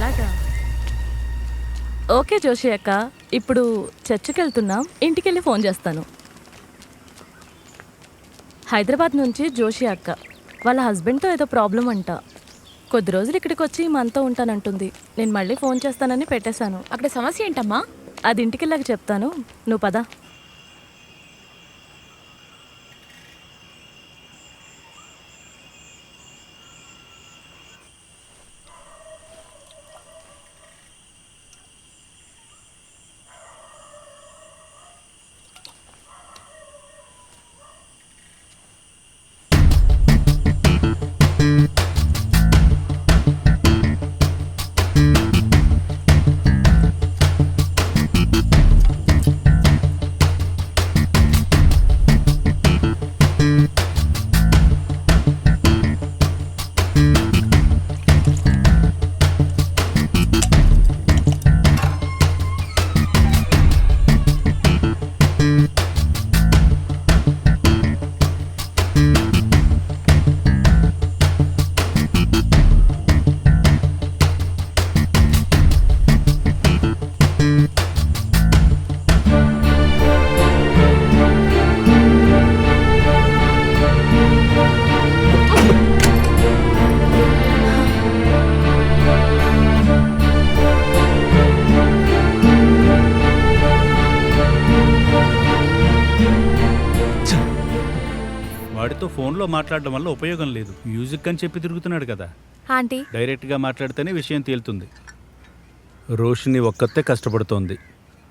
అలాగా. ఓకే జోషి అక్క, ఇప్పుడు చర్చికి వెళ్తున్నాం, ఇంటికెళ్ళి ఫోన్ చేస్తాను. హైదరాబాద్ నుంచి జోషి అక్క, వాళ్ళ హస్బెండ్తో ఏదో ప్రాబ్లం అంట. కొద్ది రోజులు ఇక్కడికి వచ్చి మనతో ఉంటానంటుంది. నేను మళ్ళీ ఫోన్ చేస్తానని పెట్టేశాను. అక్కడ సమస్య ఏంటమ్మా? అది ఇంటికెళ్ళాక చెప్తాను, నువ్వు పద. వాడితో ఫోన్లో మాట్లాడడం వల్ల ఉపయోగం లేదు. మ్యూజిక్ అని చెప్పి తిరుగుతున్నాడు కదా. ఆంటీ, డైరెక్ట్గా మాట్లాడితేనే విషయం తేలుతుంది. రోషిని ఒక్కతే కష్టపడుతోంది.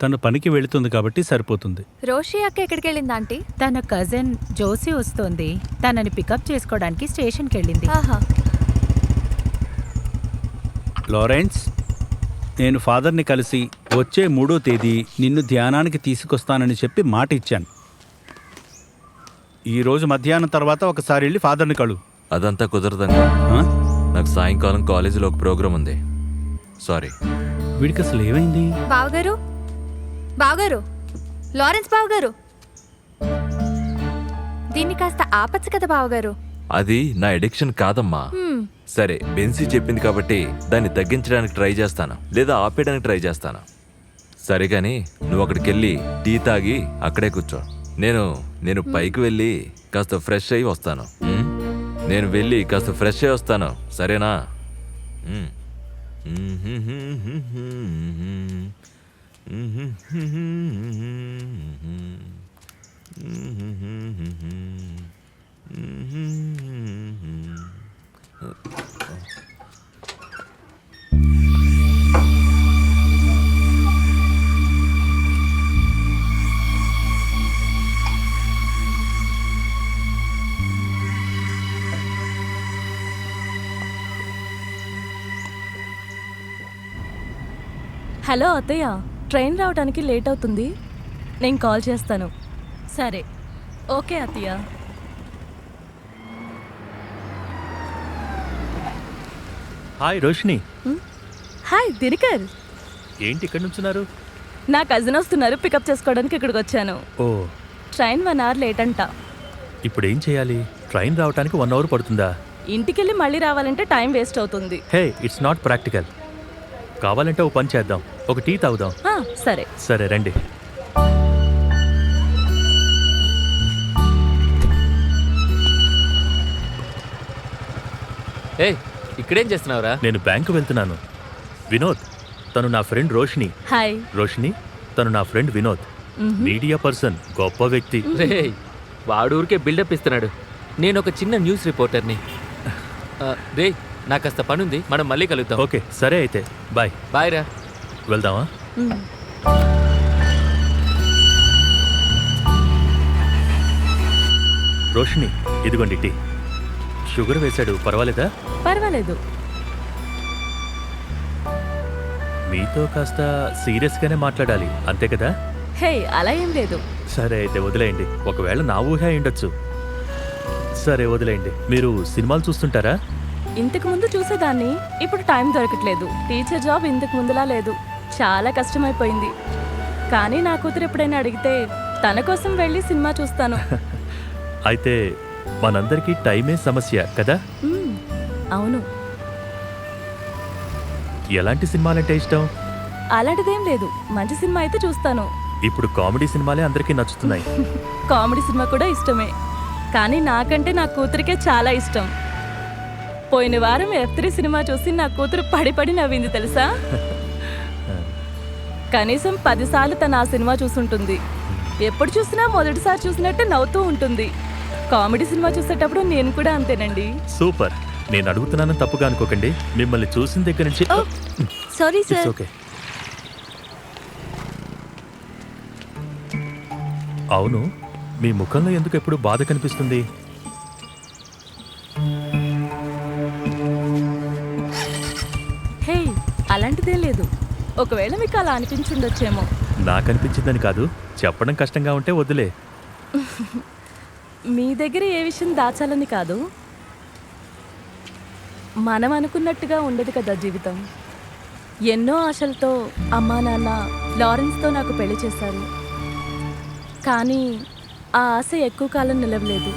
తన పనికి వెళుతుంది కాబట్టి సరిపోతుంది. రోషి అక్క ఎక్కడికి వెళ్ళింది ఆంటీ? తన కజిన్ జోసి వస్తోంది, తనని పికప్ చేసుకోవడానికి స్టేషన్కి వెళ్ళింది. ఆహా. లారెన్స్, నేను ఫాదర్ని కలిసి వచ్చే 3వ తేదీ నిన్ను ధ్యానానికి తీసుకొస్తానని చెప్పి మాట ఇచ్చాను. ఈరోజు మధ్యాహ్నం తర్వాత ఒకసారి వెళ్ళి ఫాదర్ని కలు. అదంతా కుదరదంగా. ఆ? నాకు సాయంకాలం కాలేజీలో ఒక ప్రోగ్రామ్ ఉంది. సారీ. వీడికి అసలు ఏమైంది? బావగారు, బావగారు, లారెన్స్ బావగారు, దీన్ని కాస్త ఆపచ్చు కదా బావగారు. అది నా ఎడిక్షన్ కాదమ్మా. సరే, బెన్సీ చెప్పింది కాబట్టి దాన్ని తగ్గించడానికి ట్రై చేస్తాను, లేదా ఆపేయడానికి ట్రై చేస్తాను. సరే కానీ నువ్వు అక్కడికి వెళ్ళి టీ తాగి అక్కడే కూర్చో. నేను పైకి వెళ్ళి కాస్త ఫ్రెష్ అయ్యి వస్తాను. నేను వెళ్ళి కాస్త ఫ్రెష్ అయ్యి వస్తాను, సరేనా? హలో అత్తయ్య, ట్రైన్ రావడానికి లేట్ అవుతుంది, నేను కాల్ చేస్తాను. సరే, ఓకే అత్తయ్య. హాయ్ రోషిని. హాయ్ దినకర్, ఏంటి ఇక్కడ నుంచున్నారు? నా కజిన్ వస్తున్నారు, పికప్ చేసుకోవడానికి ఇక్కడికి వచ్చాను. ఓ, ట్రైన్ 1 అవర్ లేట్ అంట. ఇప్పుడు ఏం చేయాలి? ట్రైన్ రావడానికి 1 అవర్ పడుతుందా? ఇంటికెళ్ళి మళ్ళీ రావాలంటే టైం వేస్ట్ అవుతుంది. హే, ఇట్స్ నాట్ ప్రాక్టికల్. కావాలంటే ఓ పని చేద్దాం, ఒక టీ తాగుదాం. సరే సరే రండి. ఏయ్, ఇక్కడేం చేస్తున్నావురా? నేను బ్యాంకు వెళ్తున్నాను. వినోద్, తను నా ఫ్రెండ్ రోషిని. హాయ్. రోషిని, తను నా ఫ్రెండ్ వినోద్, మీడియా పర్సన్, గొప్ప వ్యక్తి. రేయ్, వాడు ఊరికే బిల్డప్ ఇస్తున్నాడు. నేను ఒక చిన్న న్యూస్ రిపోర్టర్ని. రేయ్, నాకు కాస్త పనుంది, మనం మళ్ళీ కలుద్దాం. ఓకే, సరే అయితే బాయ్. బాయ్ రా. వెళ్దామా? రోషిని, ఇదిగోండి టీ. షుగర్ వేశాడు, పర్వాలేదా? పర్వాలేదు. మీతో కాస్త సీరియస్గానే మాట్లాడాలి, అంతే కదా? హే, అలా ఏం లేదు. సరే అయితే వదిలేయండి. ఒకవేళ నా ఊహ అయ్యుండొచ్చు. సరే వదిలేయండి. మీరు సినిమాలు చూస్తుంటారా? ఇంతకు ముందు చూసేదాన్ని, ఇప్పుడు టైం దొరకట్లేదు. టీచర్ జాబ్ ఇంతకు ముందులా లేదు, చాలా కష్టమైపోయింది. కానీ నా కూతురు ఎప్పుడైనా అడిగితే తన కోసం వెళ్ళి సినిమా చూస్తాను. అయితే మనందరికీ టైమే సమస్య కదా? అవును. ఎలాంటి సినిమాలంటే ఇష్టం? అలాంటిదేం లేదు, మంచి సినిమా అయితే చూస్తాను. ఇప్పుడు కామెడీ సినిమాలే అందరికీ నచ్చుతున్నాయి. కామెడీ సినిమా కూడా ఇష్టమే, కానీ నాకంటే నా కూతురికే చాలా ఇష్టం. పోయిన వారం F3 సినిమా చూసి నా కూతురు పడి పడి నవ్వింది తెలుసా. కనీసం 10 సార్లు తను ఆ సినిమా చూసుంటుంది. ఎప్పుడు చూసినా మొదటిసారి చూసినట్టు నవ్వుతూ ఉంటుంది. కామెడీ సినిమా చూసేటప్పుడు నేను కూడా అంతేనండి. సూపర్. నేను అడుగుతున్నానని తప్పుగా అనుకోకండి. మిమ్మల్ని చూసిన దగ్గర నుంచి సారీ ఇట్స్ సార్. ఓకే. అవును, మీ ముఖంలో ఎందుకు ఎప్పుడు బాధ కనిపిస్తుంది? హే, అలాంటిదేం లేదు. ఒకవేళ మీకు అలా అనిపించుండొచ్చేమో. నాకు అనిపించిందని కాదు, చెప్పడం కష్టంగా ఉంటే వదిలే. మీ దగ్గర ఏ విషయం దాచాలని కాదు, మనం అనుకున్నట్టుగా ఉండదు కదా జీవితం. ఎన్నో ఆశలతో అమ్మా నాన్న లారెన్స్తో నాకు పెళ్లి చేశారు. కానీ ఆ ఆశ ఎక్కువ కాలం నిలవలేదు.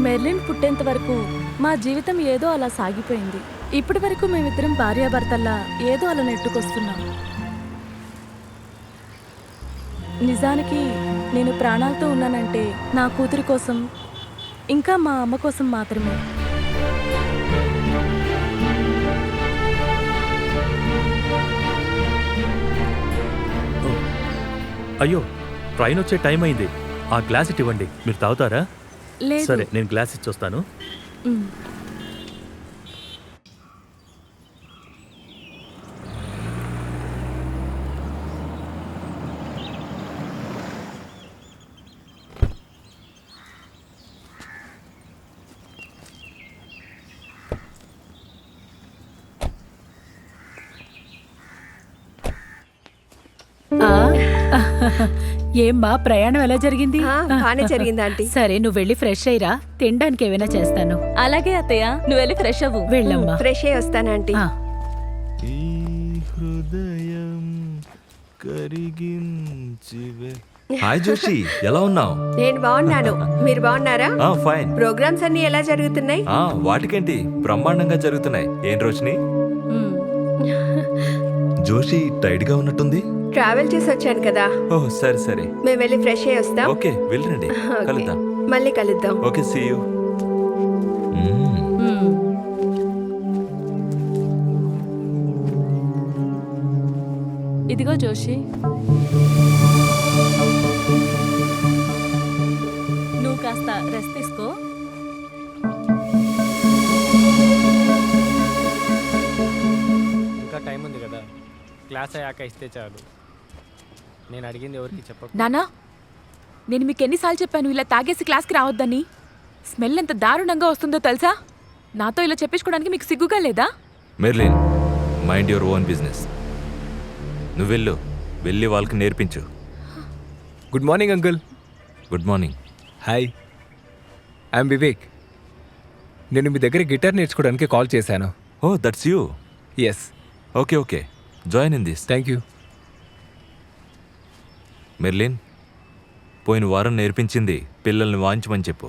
మెర్లిన్ పుట్టేంత వరకు మా జీవితం ఏదో అలా సాగిపోయింది. ఇప్పటి వరకు మేమిద్దరం భార్యాభర్తల్లా ఏదో అలా నెట్టుకొస్తున్నాం. నిజానికి నేను ప్రాణాలతో ఉన్నానంటే నా కూతురి కోసం, ఇంకా మా అమ్మ కోసం మాత్రమే. అయ్యో, ట్రైన్ వచ్చే టైం అయింది. ఆ గ్లాస్ ఇటు ఇవ్వండి. మీరు తాగుతారా? లేదు. సరే, నేను గ్లాస్ ఇచ్చొస్తాను. మ్. ఆ, ఏమ్మా ప్రయాణం ఎలా జరిగింది? బానే జరిగింది ఆంటీ. సరే, నువ్వు వెళ్ళి ఫ్రెష్ అయ్యిరా. తినడానికి ఏమైనా చేస్తాను. అలాగే అత్తయ్య, నువ్వు వెళ్ళి ఫ్రెష్ అవ్వు. వెళ్ళమ్మా. ఫ్రెష్ అయ్యి వస్తాను ఆంటీ. ఆ, హాయ్ జోషి, ఎలా ఉన్నావు? నేను బాగున్నాను, మీరు బాగున్నారా? ఫైన్. ప్రోగ్రామ్స్ అన్ని ఎలా జరుగుతున్నాయి? వాటికేంటి, బ్రహ్మాండంగా జరుగుతున్నాయి. ఏం రోషిని? మ్. జోషి టైట్ గా ఉన్నట్టుంది. ట్రావెల్ చేసి వచ్చాను కదా. ఓహ్, సరే సరే. మేము వెళ్ళి ఫ్రెష్ అయ్యి వస్తాం. ఓకే, వెళ్ళండి. ఓకే. కలుద్దాం. మళ్ళీ కలుద్దాం. Okay, see you. మ్. ఇదిగో జోషి, నువ్వు కాస్త రెస్ట్ తీసుకో. ఇంకా టైం ఉంది కదా, క్లాస్ అయ్యాక ఇస్తే చాలు. నేను అడిగింది ఎవరికి చెప్పకు. నానా, నేను మీకు ఎన్నిసార్లు చెప్పాను ఇలా తాగేసి క్లాస్కి రావద్దని? స్మెల్ ఎంత దారుణంగా వస్తుందో తెలుసా? నాతో ఇలా చెప్పించుకోవడానికి మీకు సిగ్గుగా లేదా? Merlin, mind your own business. నువ్వు వెళ్ళి వాళ్ళకి నేర్పించు. Good morning uncle. Good morning. Hi, I'm Vivek. నేను మీ దగ్గర గిటార్ నేర్చుకోవడానికి కాల్ చేశాను. ఓ, that's you. Yes. Okay okay, join in this. Thank you. Merlin, పోయిన వారం నేర్పించింది పిల్లల్ని వాయించమని చెప్పు.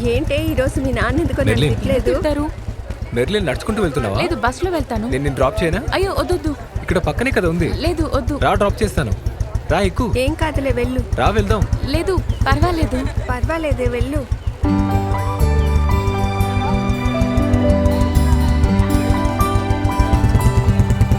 ఏంటే ఈరోజు మీ నాన్న ఎందుకో నన్ను మెర్లిన్. తిట్టలేదు తిడతారు మెర్లిన్ నడుచుకుంటూ వెళ్తున్నావా? లేదు బస్సులో వెళ్తాను నేను నిన్ను డ్రాప్ చేయనా? అయ్యో వద్దొద్దు ఇక్కడ పక్కనే కదా ఉంది. లేదు వద్దు రా, డ్రాప్ చేస్తాను. రా, ఎక్కు. ఏం కాదులే వెళ్ళు రా, వెళ్దాం. లేదు పర్వాలేదు పర్వాలేదే వెళ్ళు